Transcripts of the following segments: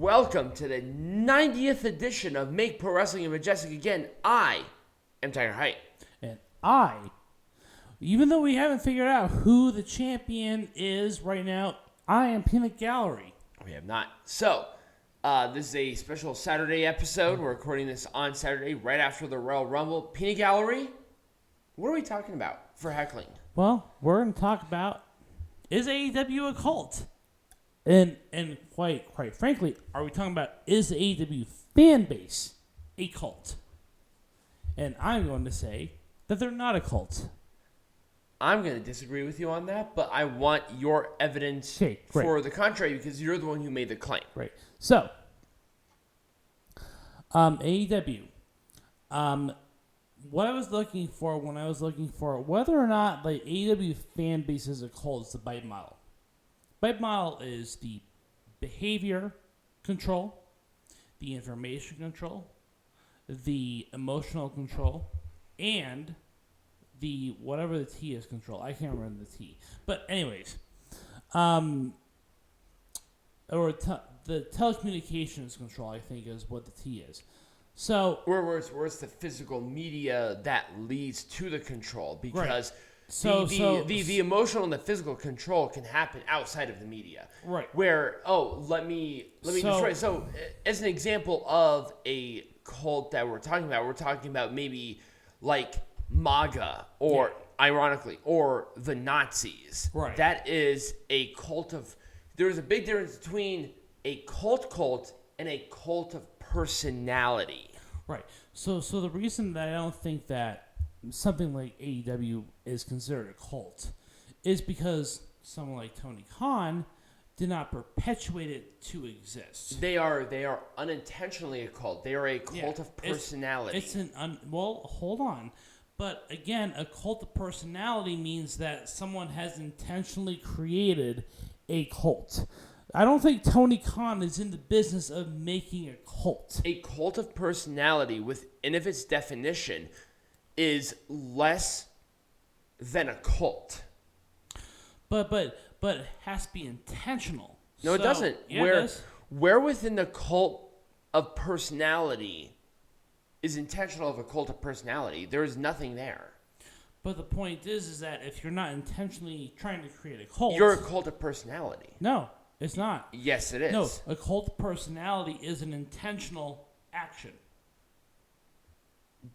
Welcome to the 90th edition of Make Pro Wrestling Majestic Again. I am Tiger Height. And even though we haven't figured out who the champion is right now, I am Peanut Gallery. We have not. So, this is a special Saturday episode. We're recording this on Saturday, right after the Royal Rumble. Peanut Gallery, what are we talking about for Heckling? Well, we're going to talk about, is AEW a cult? And quite frankly, are we talking about, is the AEW fan base a cult? And I'm going to say that they're not a cult. I'm going to disagree with you on that, but I want your evidence for the contrary because you're the one who made the claim. Right. So, AEW. What I was looking for when I was looking for whether or not the AEW fan base is a cult is the BITE model. BITE model is the behavior control, the information control, the emotional control, and the whatever the T is control. I can't remember the T. But anyways, the telecommunications control, I think, is what the T is. So where it's the physical media that leads to the control, because the emotional and the physical control can happen outside of the media. Right. Where let me destroy. So as an example of a cult that we're talking about maybe like MAGA or ironically or the Nazis. Right. That is a cult of. There's a big difference between a cult and a cult of personality. Right. So the reason that I don't think that something like AEW is considered a cult is because someone like Tony Khan did not perpetuate it to exist. They are unintentionally a cult. They are a cult of personality. Hold on. But again, a cult of personality means that someone has intentionally created a cult. I don't think Tony Khan is in the business of making a cult. A cult of personality, within of its definition, is less than a cult. But it has to be intentional. No, it doesn't. Yeah, it does. Where within the cult of personality is intentional of a cult of personality, there is nothing there. But the point is that if you're not intentionally trying to create a cult, you're a cult of personality. No, it's not. Yes, it is. No, a cult of personality is an intentional action.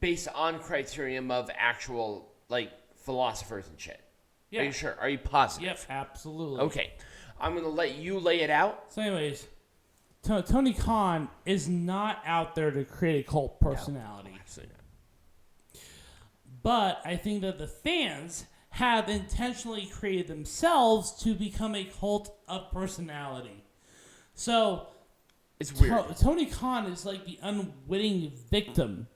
Based on criterion of actual, like, philosophers and shit. Yeah. Are you sure? Are you positive? Yep, absolutely. Okay. I'm going to let you lay it out. So anyways, Tony Khan is not out there to create a cult personality. No, absolutely not. But I think that the fans have intentionally created themselves to become a cult of personality. So it's weird. Tony Khan is like the unwitting victim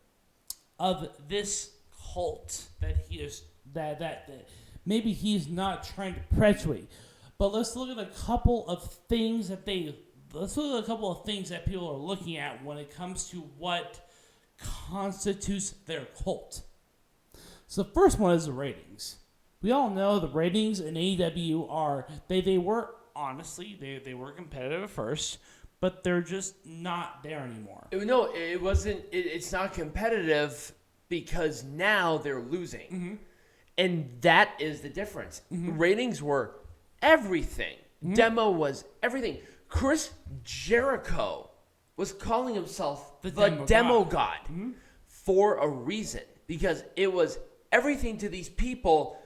of this cult that he is that maybe he's not trying to perpetuate. But let's look at a couple of things that people are looking at when it comes to what constitutes their cult. So the first one is the ratings. We all know the ratings in AEW are they were honestly they were competitive at first, but they're just not there anymore. No, it wasn't. It's not competitive because now they're losing, and that is the difference. Ratings were everything. Demo was everything. Chris Jericho was calling himself the Demo God for a reason, because it was everything to these people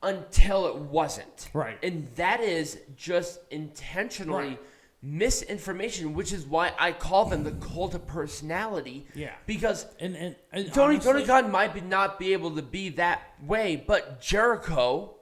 until it wasn't. Right. And that is just intentionally misinformation, which is why I call them the cult of personality. Yeah. Because and Tony Khan might not be able to be that way, but Jericho,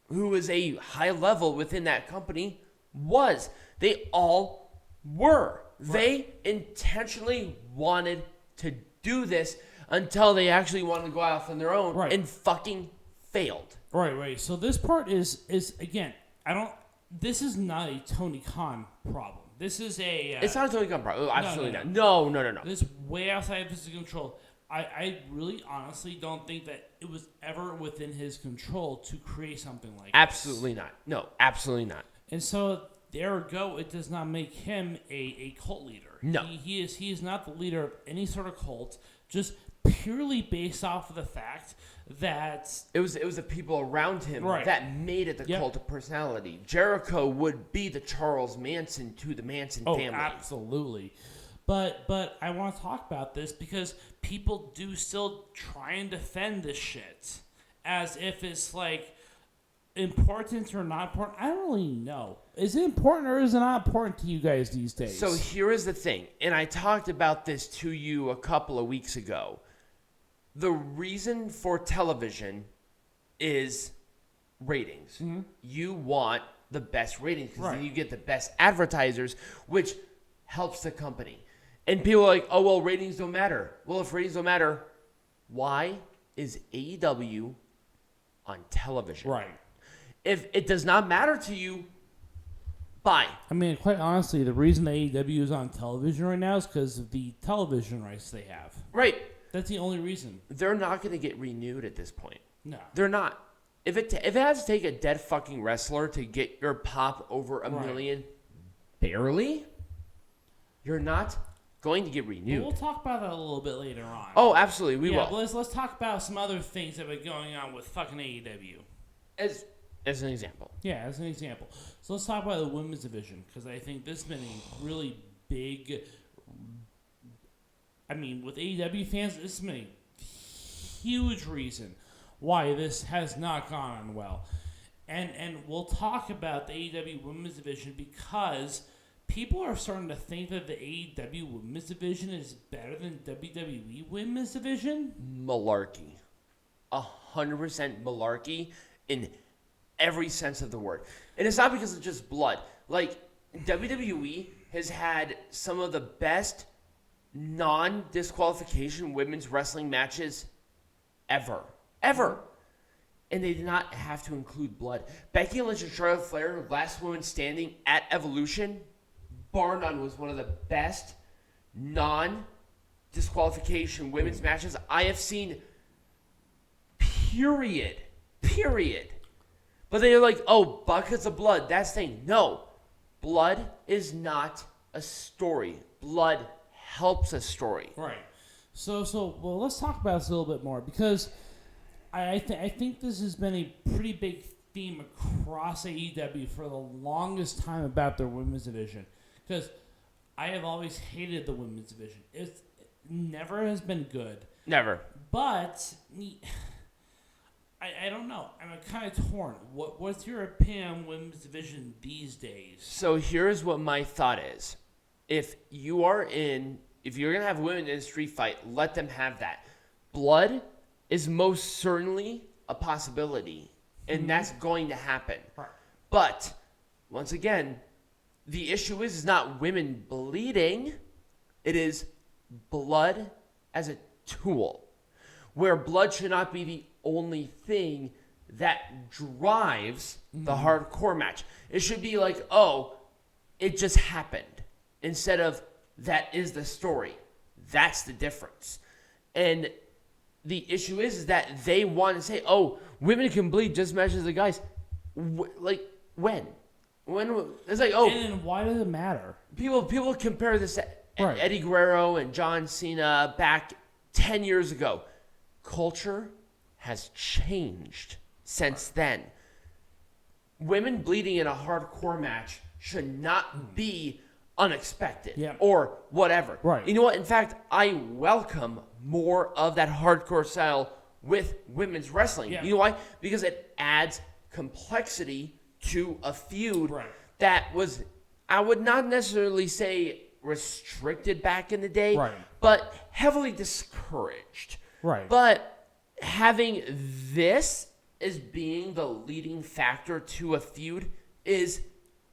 who is a high level within that company, was. They all were. Right. They intentionally wanted to do this until they actually wanted to go off on their own and fucking failed. Right. So this part is again, this is not a Tony Khan problem. This is a... it's not a Tony Khan problem. Absolutely not. No. This is way outside of his control. I really honestly don't think that it was ever within his control to create something like absolutely this. Not. No, absolutely not. And so ergo, it does not make him a cult leader. No. He is not the leader of any sort of cult, just purely based off of the fact that it was the people around him Right. that made it the Yep. cult of personality. Jericho would be the Charles Manson to the Manson family. Absolutely. But I want to talk about this because people do still try and defend this shit as if it's like important or not important. I don't really know. Is it important or is it not important to you guys these days? So here is the thing, and I talked about this to you a couple of weeks ago. The reason for television is ratings. Mm-hmm. You want the best ratings because Right. then you get the best advertisers, which helps the company. And people are like, oh, well, ratings don't matter. Well, if ratings don't matter, why is AEW on television? Right. If it does not matter to you, bye. I mean, quite honestly, the reason AEW is on television right now is because of the television rights they have. Right. That's the only reason. They're not going to get renewed at this point. No. They're not. If it has to take a dead fucking wrestler to get your pop over a Right. million, barely, you're not going to get But renewed. we'll talk about that a little bit later on. Oh, absolutely, we will. Let's talk about some other things that have been going on with fucking AEW. As an example. Yeah, as an example. So let's talk about the women's division because I think this has been a really big. I mean, with AEW fans, this has been a huge reason why this has not gone on well. And we'll talk about the AEW women's division because people are starting to think that the AEW women's division is better than WWE women's division. Malarkey. 100% malarkey in every sense of the word. And it's not because it's just blood. Like, WWE has had some of the best non-disqualification women's wrestling matches ever. Ever. And they did not have to include blood. Becky Lynch and Charlotte Flair, last woman standing at Evolution, bar none, was one of the best non-disqualification women's matches I have seen. Period. But they're like, oh, buckets of blood, that's the thing. No. Blood is not a story. Blood helps a story. Right. So well, let's talk about this a little bit more because I think this has been a pretty big theme across AEW for the longest time about their women's division because I have always hated the women's division. It never has been good. Never. But I don't know. I'm kind of torn. What's your opinion on women's division these days? So here's what my thought is. If you're going to have women in a street fight, let them have that. Blood is most certainly a possibility, and that's going to happen. Right. But, once again, the issue is not women bleeding. It is blood as a tool, where blood should not be the only thing that drives the hardcore match. It should be like, oh, it just happened, instead of that is the story. That's the difference. And the issue is that they want to say, oh, women can bleed just as much as the guys. Like, when? It's like, oh. And why does it matter? People compare this to Right. Eddie Guerrero and John Cena back 10 years ago. Culture has changed since then. Women bleeding in a hardcore match should not be unexpected or whatever. Right. You know what? In fact, I welcome more of that hardcore style with women's wrestling. Yeah. You know why? Because it adds complexity to a feud that was, I would not necessarily say restricted back in the day, but heavily discouraged. Right. But having this as being the leading factor to a feud is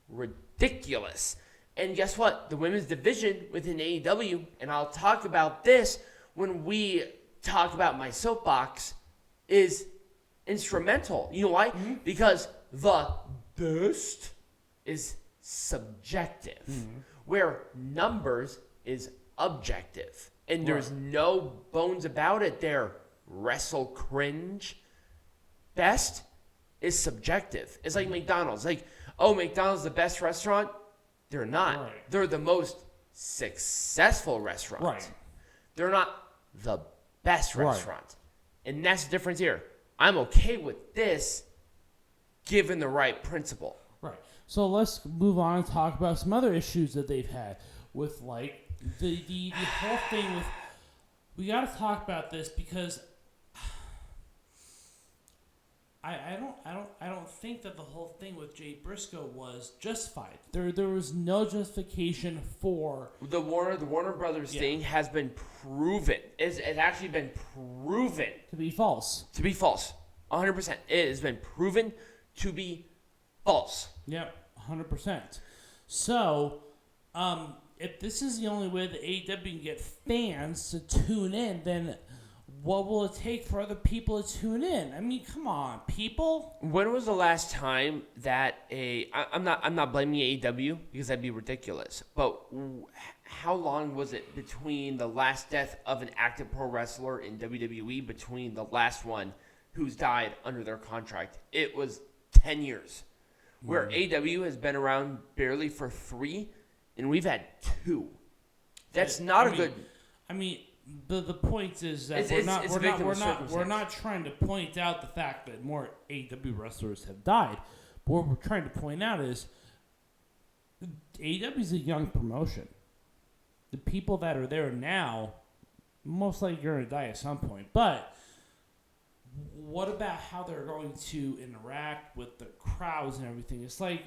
ridiculous. And guess what? The women's division within AEW, and I'll talk about this when we talk about my soapbox, is instrumental. You know why? Because the best is subjective, where numbers is objective. And there's no bones about it there. Wrestle cringe. Best is subjective. It's like McDonald's. Like, oh, McDonald's the best restaurant. They're not. Right. They're the most successful restaurant. Right. They're not the best Right. restaurant. And that's the difference here. I'm okay with this given the right principle. Right. So let's move on and talk about some other issues that they've had with like the whole thing with. We got to talk about this because I don't think that the whole thing with Jay Briscoe was justified. There was no justification for The Warner Brothers thing has been proven. It's actually been proven to be false. to be false. 100%. It has been proven to be false. Yep, 100%. So, if this is the only way that AEW can get fans to tune in, then what will it take for other people to tune in? I mean, come on, people. When was the last time that I'm not blaming AEW because that'd be ridiculous. But how long was it between the last death of an active pro wrestler in WWE between the last one who's died under their contract? It was 10 years. Where AEW has been around barely for 3, and we've had 2. That's not a good. I mean, the point is that we're not trying to point out the fact that more AEW wrestlers have died. But what we're trying to point out is AEW is a young promotion. The people that are there now, most likely are going to die at some point. But what about how they're going to interact with the crowds and everything? It's like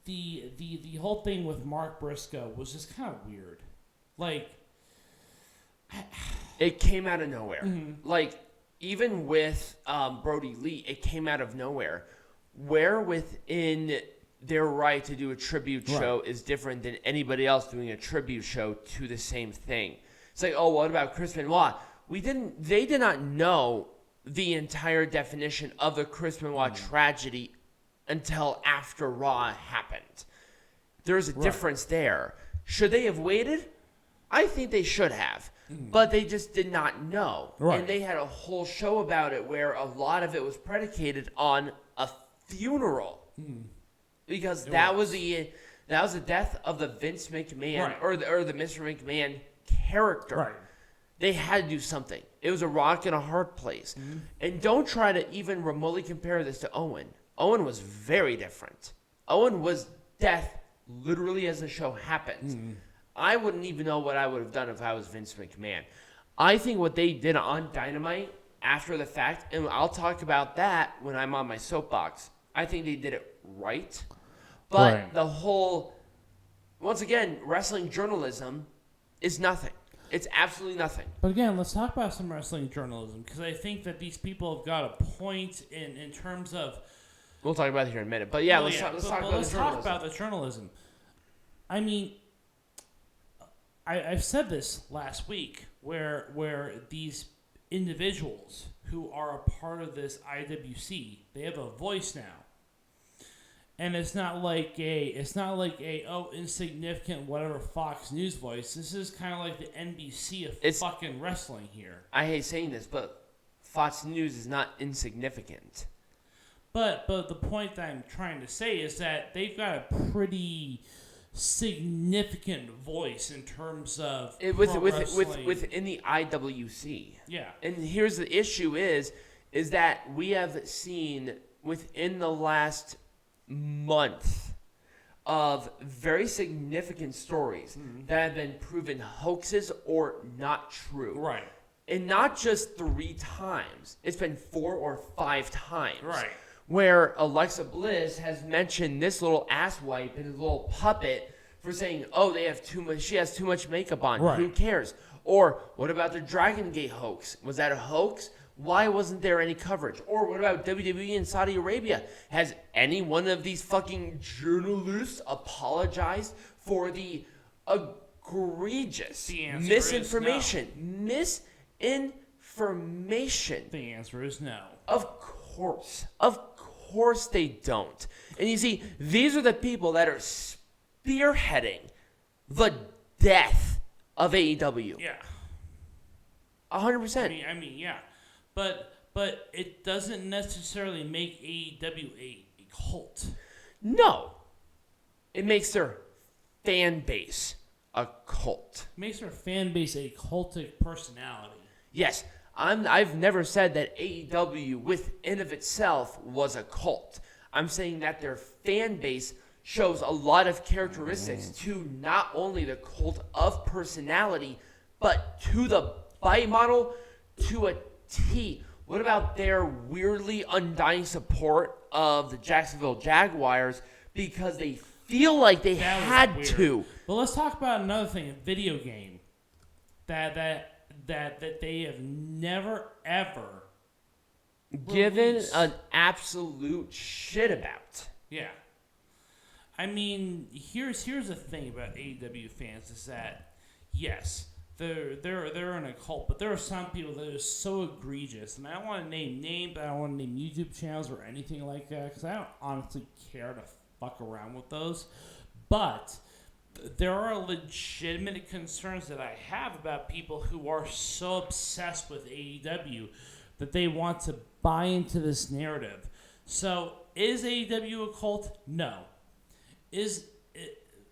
the whole thing with Mark Briscoe was just kind of weird. Like, it came out of nowhere. Mm-hmm. Like, even with Brody Lee, it came out of nowhere. Where within their right to do a tribute show is different than anybody else doing a tribute show to the same thing. It's like, oh, what about Chris Benoit? They did not know the entire definition of the Chris Benoit tragedy until after Raw happened. There's a difference there. Should they have waited? I think they should have. But they just did not know. Right. And they had a whole show about it where a lot of it was predicated on a funeral. Because that was the death of the Vince McMahon or the Mr. McMahon character. Right. They had to do something. It was a rock and a hard place. And don't try to even remotely compare this to Owen. Owen was very different. Owen was death literally as the show happened. I wouldn't even know what I would have done if I was Vince McMahon. I think what they did on Dynamite after the fact, and I'll talk about that when I'm on my soapbox, I think they did it right. But the whole, once again, wrestling journalism is nothing. It's absolutely nothing. But again, let's talk about some wrestling journalism, because I think that these people have got a point in terms of. We'll talk about it here in a minute. But yeah, let's talk about the journalism. I mean, I've said this last week, where these individuals who are a part of this IWC, they have a voice now. And it's not like a insignificant whatever Fox News voice. This is kind of like the NBC of fucking wrestling here. I hate saying this, but Fox News is not insignificant. But the point that I'm trying to say is that they've got a pretty significant voice in terms of within the IWC. Yeah. And here's the issue is that we have seen within the last month of very significant stories that have been proven hoaxes or not true. Right. And not just 3 times. It's been 4 or 5 times. Right. Where Alexa Bliss has mentioned this little asswipe and his little puppet for saying, oh, she has too much makeup on. Right. Who cares? Or what about the Dragon Gate hoax? Was that a hoax? Why wasn't there any coverage? Or what about WWE in Saudi Arabia? Has any one of these fucking journalists apologized for the egregious misinformation? Misinformation. The answer is no. Of course they don't. And you see, these are the people that are spearheading the death of AEW. Yeah. 100%. I mean, yeah. But it doesn't necessarily make AEW a cult. No. It makes their fan base a cult. Makes their fan base a cultic personality. Yes, I've never said that AEW within of itself was a cult. I'm saying that their fan base shows a lot of characteristics to not only the cult of personality, but to the bite model to a T. What about their weirdly undying support of the Jacksonville Jaguars because they feel like they had to? But let's talk about another thing, a video game that they have never ever given released. an absolute shit about. Yeah. I mean, here's the thing about AEW fans is that yes, they're in a cult, but there are some people that are so egregious, and I don't want to name names, I don't want to name YouTube channels or anything like that because I don't honestly care to fuck around with those. But there are legitimate concerns that I have about people who are so obsessed with AEW that they want to buy into this narrative. So, is AEW a cult? No.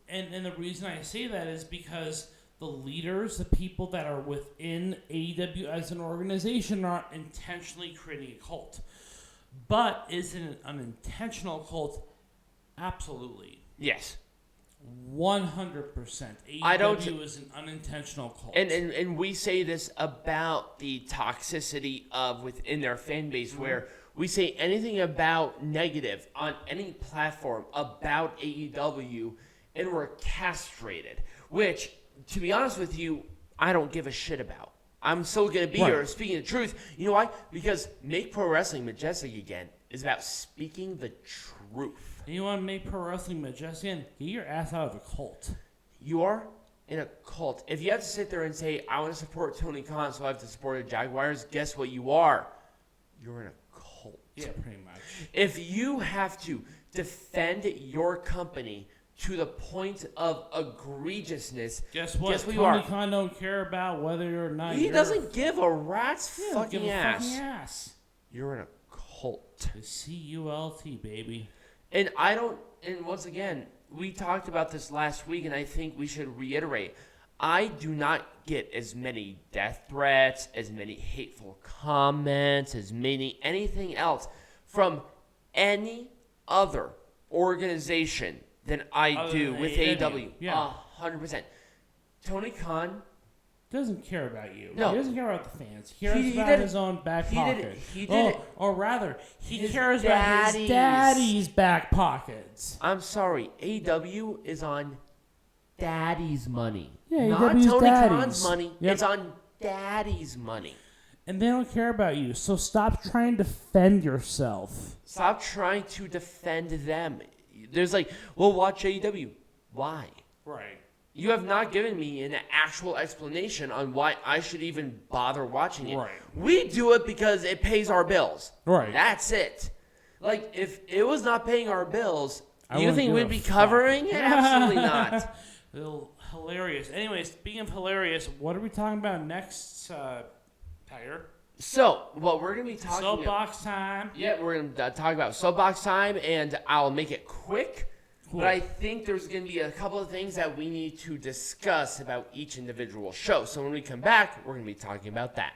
And the reason I say that is because the leaders, the people that are within AEW as an organization, are intentionally creating a cult. But is it an unintentional cult? Absolutely. Yes. 100%. AEW is an unintentional cult. And we say this about the toxicity of within their fan base where we say anything about negative on any platform about AEW and we're castrated, which, to be honest with you, I don't give a shit about. I'm still going to be here speaking the truth. You know why? Because Make Pro Wrestling Majestic again is about speaking the truth. And you want to make Pro Wrestling Majestic? Get your ass out of a cult. You are in a cult. If you have to sit there and say, I want to support Tony Khan, so I have to support the Jaguars, guess what you are? You're in a cult. Yeah, pretty much. If you have to defend your company to the point of egregiousness, guess what? Guess what Tony Khan don't care about whether or not he doesn't give a rat's fucking ass. You're in a cult. The C-U-L-T, baby. And once again, we talked about this last week, and I think we should reiterate. I do not get as many death threats, as many hateful comments, as many anything else from any other organization than I do with AEW. Yeah. 100%. Tony Khan doesn't care about you. No. He doesn't care about the fans. He cares about his own back pocket. He did it. Or rather, he His cares about his daddy's back pockets. I'm sorry. AEW is on daddy's money. Yeah, not AEW's Tony daddy's. Khan's money. Yep. It's on daddy's money. And they don't care about you. So stop trying to defend yourself. Stop trying to defend them. There's like, well, watch AEW. Why? Right. You have not given me an actual explanation on why I should even bother watching it. Right. We do it because it pays our bills. Right. That's it. Like, if it was not paying our bills, you wouldn't think give we'd a be fuck. covering it? Absolutely not. Hilarious. Anyways, speaking of hilarious, what are we talking about next, Tiger? So, what we're going to be talking about... Soapbox time. Yeah, we're going to talk about soapbox time, and I'll make it quick. Cool. But I think there's going to be a couple of things that we need to discuss about each individual show. So when we come back, we're going to be talking about that.